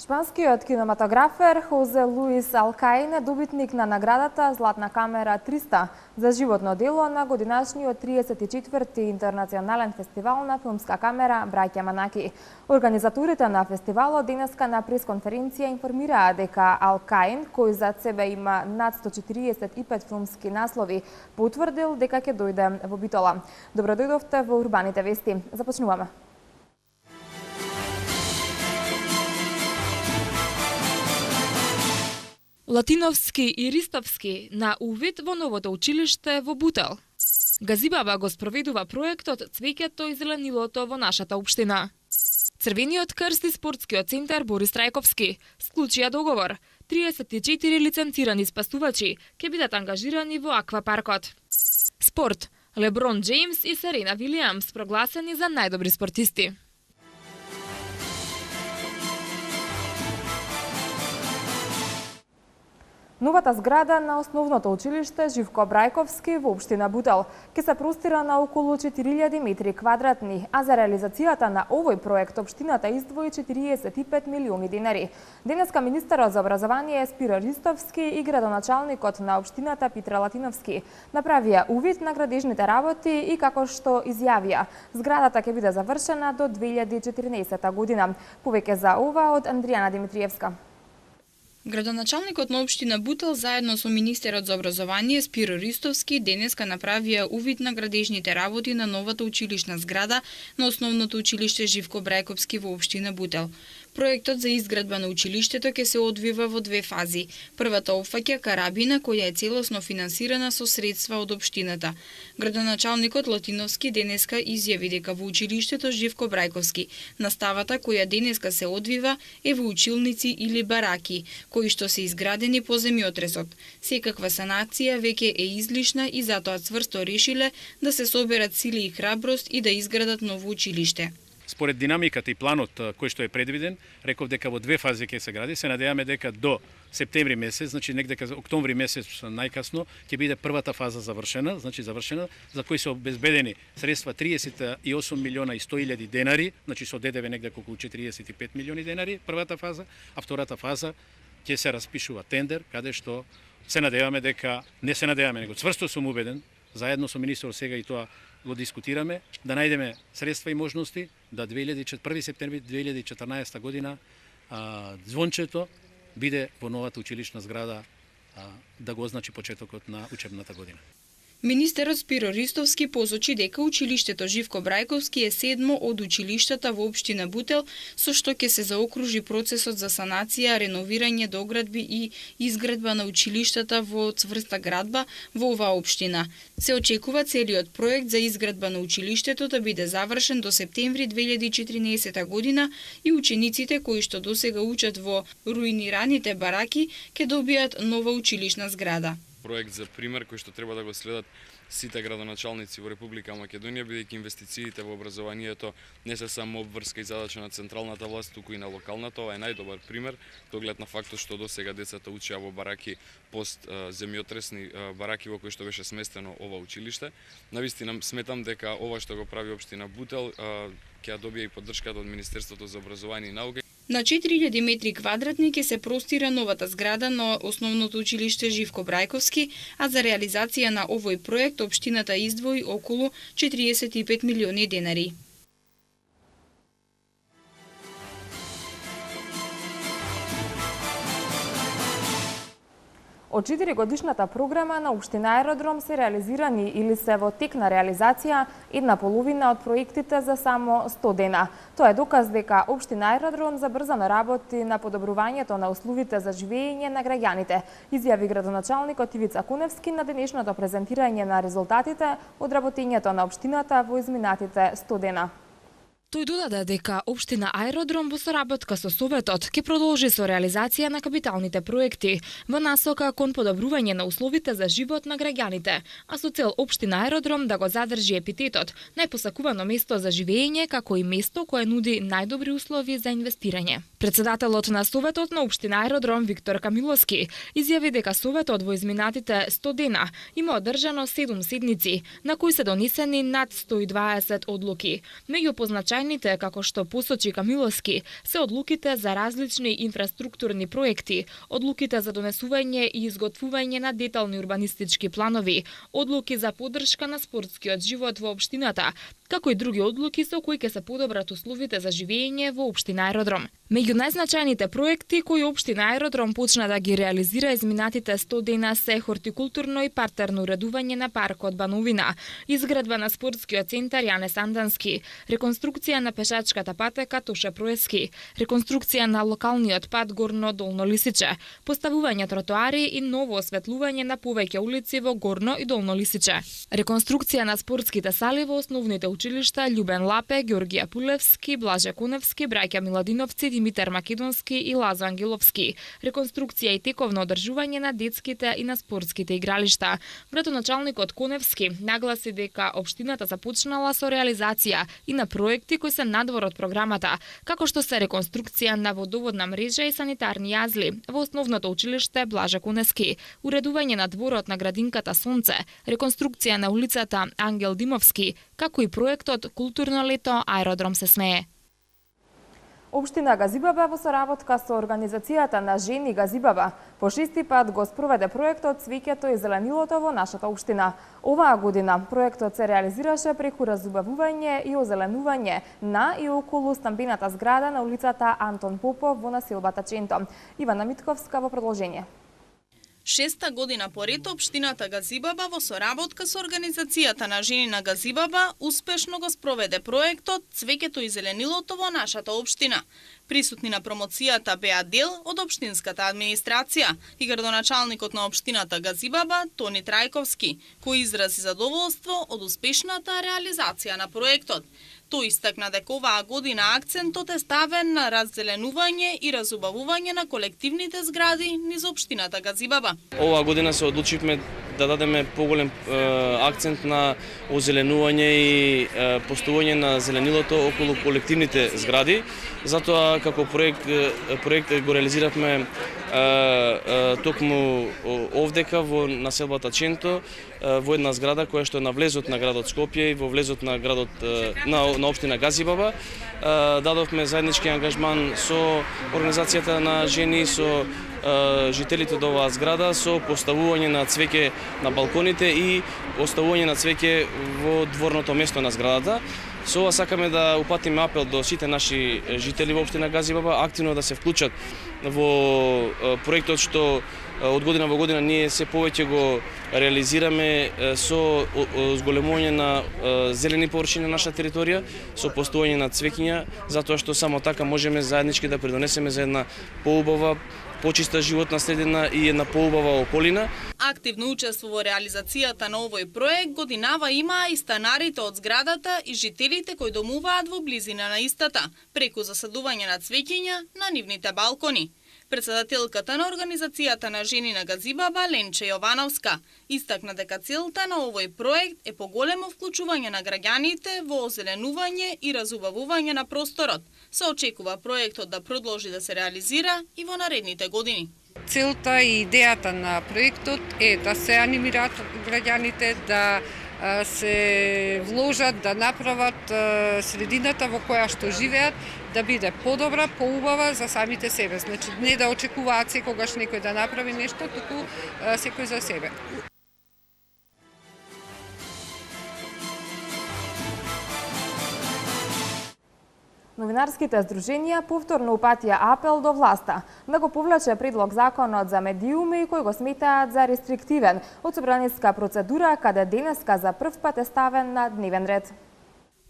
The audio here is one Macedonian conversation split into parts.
Шпанскиот кинематографер Хозе Луис Алкаин е добитник на наградата Златна камера 300 за животно дело на годинашниот 34-ти интернационален фестивал на филмска камера Браќа Манаки. Организаторите на фестивалот денеска на пресконференција информираа дека Алкаин, кој зад себе има над 145 филмски наслови, потврдил дека ќе дојде во Битола. Добро дојдовте во Урбаните вести. Започнуваме. Латиновски и Ристовски на увид во новото училиште во Бутел. Газибаба го спроведува проектот Цвеќето и зеленилото во нашата општина. Црвениот крст и спортскиот центар Борис Трајковски склучија договор. 34 лиценцирани спасувачи ќе бидат ангажирани во аквапаркот. Спорт. Леброн Джеймс и Серена Вилијамс прогласени за најдобри спортисти. Новата зграда на основното училиште Живко Брајковски во општина Бутел ќе се простира на околу 4000 метри квадратни, а за реализацијата на овој проект општината издвои 45 милиони денари. Денеска министерот за образование Спиро Ристовски и градоначалникот на општината Питра Латиновски направија увид на градежните работи и како што изјавија, зградата ќе биде завршена до 2014 година. Повеќе за ова од Андријана Димитриевска. Градоначалникот на општина Бутел заедно со министерот за образование Спиро Ристовски денеска направија увид на градежните работи на новата училишна зграда на основното училиште Живко Брајковски во општина Бутел. Проектот за изградба на училиштето ќе се одвива во две фази. Првата опфаќа карабина која е целосно финансирана со средства од општината. Градоначалникот Латиновски денеска изјави дека во училиштето Живко Брајковски наставата која денеска се одвива е во училници или бараки, кои што се изградени по земјотресот. Секаква санација веќе е излишна и затоа цврсто решиле да се соберат сили и храброст и да изградат ново училиште. Според динамиката и планот кој што е предвиден, реков дека во две фази ќе се гради. Се надеваме дека до септември месец, значи негде октомври месец најкасно ќе биде првата фаза завршена, за кој се обезбедени средства 38 милиона и 100 илјади денари, значи со ДДВ негде околу 45 милиони денари првата фаза, а втората фаза ќе се распишува тендер, каде што се надеваме дека, не се надеваме, него цврсто сум убеден, заедно со министерот сега и тоа го дискутираме, да најдеме средства и можности да 1 септември 2014 година звончето биде во новата училишна зграда да го означи почетокот на учебната година. Министерот Спиро Ристовски посочи дека училиштето Живко Брајковски е седмо од училиштата во општина Бутел, со што ќе се заокружи процесот за санација, реновирање, доградби и изградба на училиштата во цврста градба во оваа општина. Се очекува целиот проект за изградба на училиштето да биде завршен до септември 2014 година и учениците кои што досега учат во руинираните бараки ќе добијат нова училишна зграда. Проект за пример кој што треба да го следат сите градоначалници во Република Македонија, бидејќи инвестициите во образованието не се само обврска и задача на централната власт, туку и на локалната. Ова е најдобар пример, доглед на фактот што досега децата учеа во бараки пост земјотресни бараки во кои што беше сместено ова училиште. Навистина сметам дека ова што го прави општина Бутел ќе добие и поддршката од Министерството за образование и наука. На 4000 метри квадратни ќе се простира новата зграда на основното училиште Живко Брајковски, а за реализација на овој проект општината издвои околу 45 милиони денари. Од 4-годишната програма на општина Аеродром се реализирани или се во тек на реализација една половина од проектите за само 100 дена. Тоа е доказ дека општина Аеродром забрзано работи на подобрувањето на условите за живење на граѓаните, изјави градоначалникот Ивица Куневски на денешното презентирање на резултатите од работењето на општината во изминатите 100 дена. Тој додаде дека општина Аеродром во соработка со Советот ќе продолжи со реализација на капиталните проекти во насока кон подобрување на условите за живот на граѓаните, а со цел општина Аеродром да го задржи епитетот најпосакувано место за живење како и место кое нуди најдобри услови за инвестирање. Председателот на Советот на општина Аеродром Виктор Камиловски изјави дека Советот во изминатите 100 дена има одржано 7 седници на кои се донесени над 120 одлуки. Меѓу позначајните Најзначајните, како што посочи Камиловски, се одлуките за различни инфраструктурни проекти, одлуките за донесување и изготвување на детални урбанистички планови, одлуки за поддршка на спортскиот живот во општината, како и други одлуки со кои ќе се подобрат условите за живење во општина Аеродром. Меѓу најзначајните проекти кои општина Аеродром почна да ги реализира изминатите 100 дена се хортикултурно и партерно уредување на паркот Бановина, изградба на спортскиот центар Јане Сандански, реконструкција на пешачката патека Тоше Проески, реконструкција на локалниот пат Горно Долно Лисиче, поставување тротоари и ново осветлување на повеќе улици во Горно и Долно Лисиче, реконструкција на спортските сали во основните училишта Љубен Лапе, Ѓоргија Пулевски, Блаже Коневски, браќа Миладиновци, Димитар Македонски и Лазо Ангеловски, реконструкција и тековно одржување на детските и на спортските игралишта. Градоначалникот Коневски нагласи дека општината започнала со реализација и на проекти кои се надвор од програмата, како што се реконструкција на водоводна мрежа и санитарни јазли во основното училиште Блаже Коневски, уредување на дворот на градинката Сонце, реконструкција на улицата Ангел Димовски, како и проектот Културно лето Аеродром се смее. Општина Газибаба во соработка со организацијата на Жени Газибаба по 6-ти пат го спроведе проектот Цвеќето и зеленилото во нашата општина. Оваа година проектот се реализираше преку разубавување и озеленување на и околу стамбената зграда на улицата Антон Попов во населбата Ченто. Ивана Митковска во продолжение. 6-та година поред општината Газибаба во соработка со организацијата на Жени на Газибаба успешно го спроведе проектот Цвеќето и зеленилото во нашата општина. Присутни на промоцијата беа дел од општинската администрација и градоначалникот на општината Газибаба Тони Трајковски, кој изрази задоволство од успешната реализација на проектот. Тој истакна дека оваа година акцентот е ставен на раззеленување и разубавување на колективните згради низ општината Газибаба. Оваа година се одлучивме да дадеме поголем акцент на озеленување и поставување на зеленилото околу колективните згради. Затоа како проект го реализиравме токму овдека во населбата Ченто, во една зграда која што е на влезот на градот Скопје и во влезот на градот на општина Газибаба. Дадовме заеднички ангажман со организацијата на Жени, со жителите до оваа зграда, со поставување на цвеќе на балконите и оставување на цвеќе во дворното место на зградата. Со ова сакаме да упатиме апел до сите наши жители во општина Газибаба активно да се вклучат во проектот што од година во година ние се повеќе го реализираме со зголемување на зелени површини на нашата територија, со поставување на цвеќиња, затоа што само така можеме заеднички да придонесеме за една поубава, почиста животна средина и една поубава околина. Активно учество во реализацијата на овој проект годинава имаа и станарите од зградата и жителите кои домуваат во близина на истата, преку засадување на цвеќиња на нивните балкони. Председателката на организацијата на Жени на Газибаба Ленче Јовановска истакна дека целта на овој проект е поголемо вклучување на граѓаните во озеленување и разубавување на просторот. Се очекува проектот да продолжи да се реализира и во наредните години. Целта и идејата на проектот е да се анимираат граѓаните, да се вложат, да направат средината во која што живеат, да биде подобра, поубава за самите себе. Значи, не да очекуваат секогаш некој да направи нешто, туку секој за себе. Новинарските здруженија повторно упатија апел до власта да го повлече предлог законот за медиуми кој го сметаат за рестриктивен од собраниска процедура, каде денеска за прв пат е ставен на дневен ред.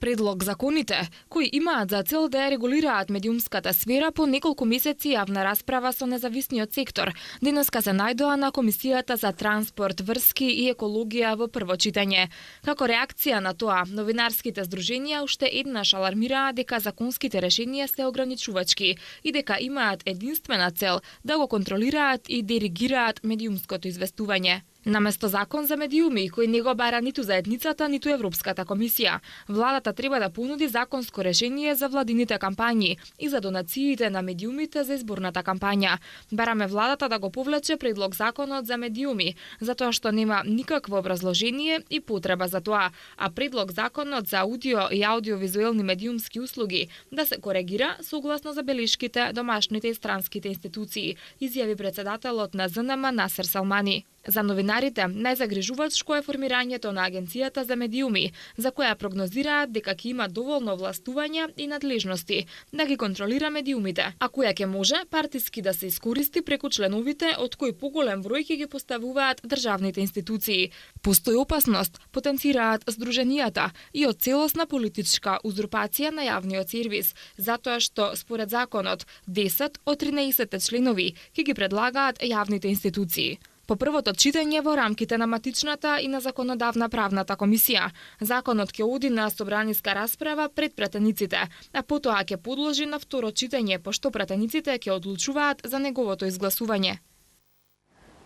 Предлог законите, кои имаат за цел да ја регулираат медиумската сфера по неколку месеци јавна расправа со независниот сектор, денеска се најдоа на Комисијата за транспорт, врски и екологија во прво читање. Како реакција на тоа, новинарските здруженија уште еднаш алармираа дека законските решенија се ограничувачки и дека имаат единствена цел да го контролираат и диригираат медиумското известување. Наместо закон за медиуми, кој не го бара ниту заедницата, ниту Европската комисија, владата треба да понуди законско решение за владините кампањи и за донациите на медиумите за изборната кампања. Бараме владата да го повлече предлог законот за медиуми, затоа што нема никакво образложение и потреба за тоа, а предлог законот за аудио и аудиовизуелни медиумски услуги да се коригира согласно забелешките домашните и странските институции, изјави председателот на ЗНМ Насер Салмани. За новинарите, најзагрижувачко е формирањето на Агенцијата за медиуми, за која прогнозираат дека ќе има доволно властувања и надлежности да ги контролира медиумите, а која ќе може партиски да се искористи преку членовите од кои поголем број ќе ги поставуваат државните институции. Постои опасност, потенцираат здруженијата, и од целосна политичка узурпација на јавниот сервис, затоа што според законот 10 од 13 членови ќе ги предлагаат јавните институции. По првото читање во рамките на матичната и на законодавна правната комисија, законот ќе оди на собраниска расправа пред пратениците, а потоа ќе подложи на второ читање, пошто пратениците ќе одлучуваат за неговото изгласување.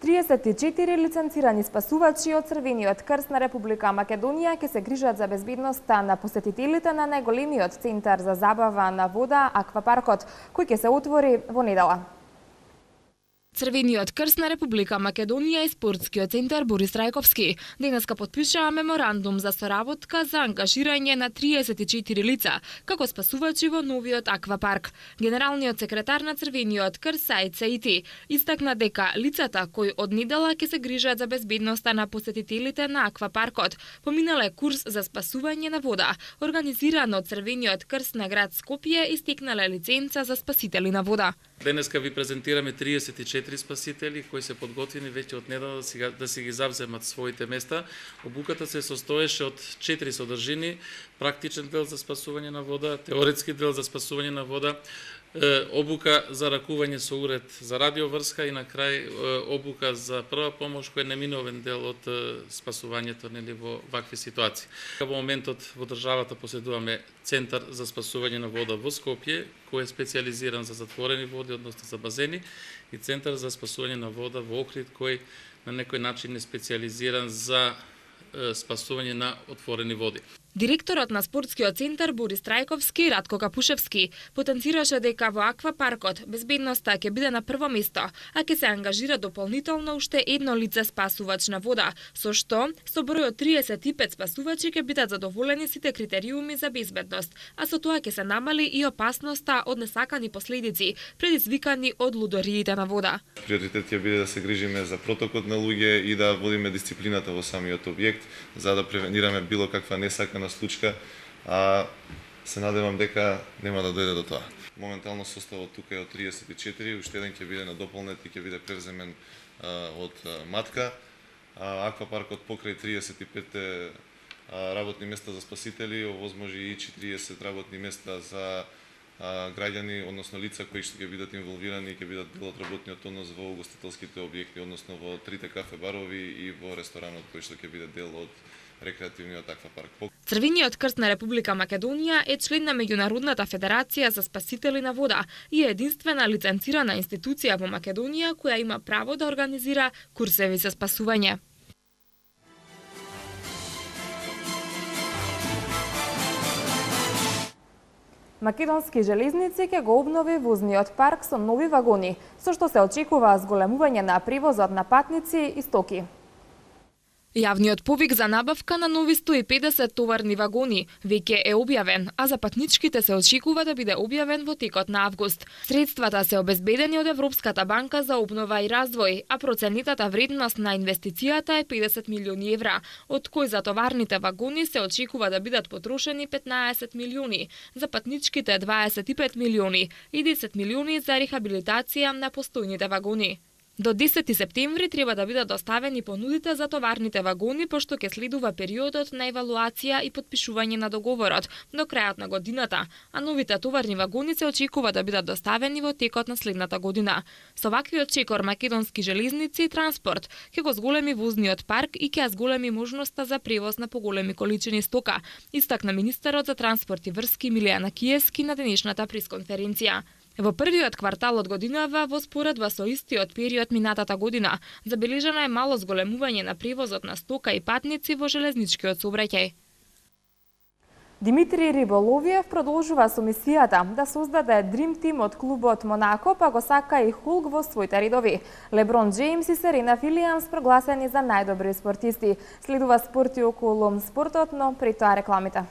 34 лиценцирани спасувачи од Црвениот крст на Република Македонија ќе се грижат за безбедноста на посетителите на најголемиот центар за забава на вода Аквапаркот, кој ќе се отвори во недела. Црвениот крст на Република Македонија и спортскиот центар Борис Трајковски денеска потпишаа меморандум за соработка за ангажирање на 34 лица како спасувачи во новиот аквапарк. Генералниот секретар на Црвениот крст Саид Саити истакна дека лицата кои од недела ќе се грижат за безбедноста на посетителите на аквапаркот поминале курс за спасување на вода, организиран од Црвениот крст на град Скопје и стекнале лиценца за спасители на вода. Денеска ви презентираме 34 спасители кои се подготвени веќе од недела да си ги завземат своите места. Обуката се состоеше од 4 содржини: практичен дел за спасување на вода, теоретски дел за спасување на вода, обука за ракување со уред за радиоврска и на крај обука за прва помош, кој е неминовен дел од спасувањето во вакви ситуации. Во моментот во државата поседуваме Центар за спасување на вода во Скопје, кој е специализиран за затворени води, односно за базени, и Центар за спасување на вода во Охрид, кој на некој начин е специализиран за спасување на отворени води. Директорот на спортскиот центар Борис Трајковски, Радко Капушевски, потенцираше дека во аквапаркот безбедноста ќе биде на прво место, а ќе се ангажира дополнително уште едно лице спасувач на вода, со што со број од 35 спасувачи ќе бидат задоволени сите критериуми за безбедност, а со тоа ќе се намали и опасноста од несакани последици предизвикани од лудориите на вода. Приоритет ќе биде да се грижиме за протокот на луѓе и да водиме дисциплината во самиот објект, за да превенираме било каква несакана случка, а се надевам дека нема да дојде до тоа. Моментално составот тука е од 34, уште еден ќе биде надополнет и ќе биде превземен од матка. Аквапаркот покрај 35 работни места за спасители овозможи и 40 работни места за граѓани, односно лица кои што ќе бидат инволвирани и ќе бидат дел од работниот однос во угостителските објекти, односно во трите кафе барови и во ресторанот кој што ќе биде дел од рекреативниот аквапарк. Црвениот крст на Република Македонија е член на Меѓународната федерација за спасители на вода и е единствена лиценцирана институција во Македонија која има право да организира курсеви за спасување. Македонски железници ќе го обнови возниот парк со нови вагони, со што се очекува зголемување на превозот на патници и стоки. Јавниот повик за набавка на нови 150 товарни вагони веќе е објавен, а за патничките се очекува да биде објавен во текот на август. Средствата се обезбедени од Европската банка за обнова и развој, а проценетата вредност на инвестицијата е 50 милиони евра, од кои за товарните вагони се очекува да бидат потрошени 15 милиони, за патничките 25 милиони и 10 милиони за рехабилитација на постојните вагони. До 10 септември треба да бидат доставени понудите за товарните вагони, пошто ќе следува периодот на евалуација и подпишување на договорот до крајот на годината, а новите товарни вагони се очекува да бидат доставени во текот на следната година. Со ваквиот чекор Македонски железници и транспорт ќе го зголеми возниот парк и ќе зголеми можноста за превоз на поголеми количини стока, истакна министерот за транспорт и врски Милијана Киевски на денешната пресконференција. Во првиот квартал од годинава, во споредба со истиот период минатата година, забележано е мало зголемување на превозот на стока и патници во железничкиот сообраќај. Димитри Риболовиев продолжува со мисијата да создаде Dream Team од клубот Монако, па го сака и Hulk во своите редови. Леброн Джеймс и Серена Вилијамс прогласени за најдобри спортисти. Следува спорти околу спортот, но при тоа рекламите.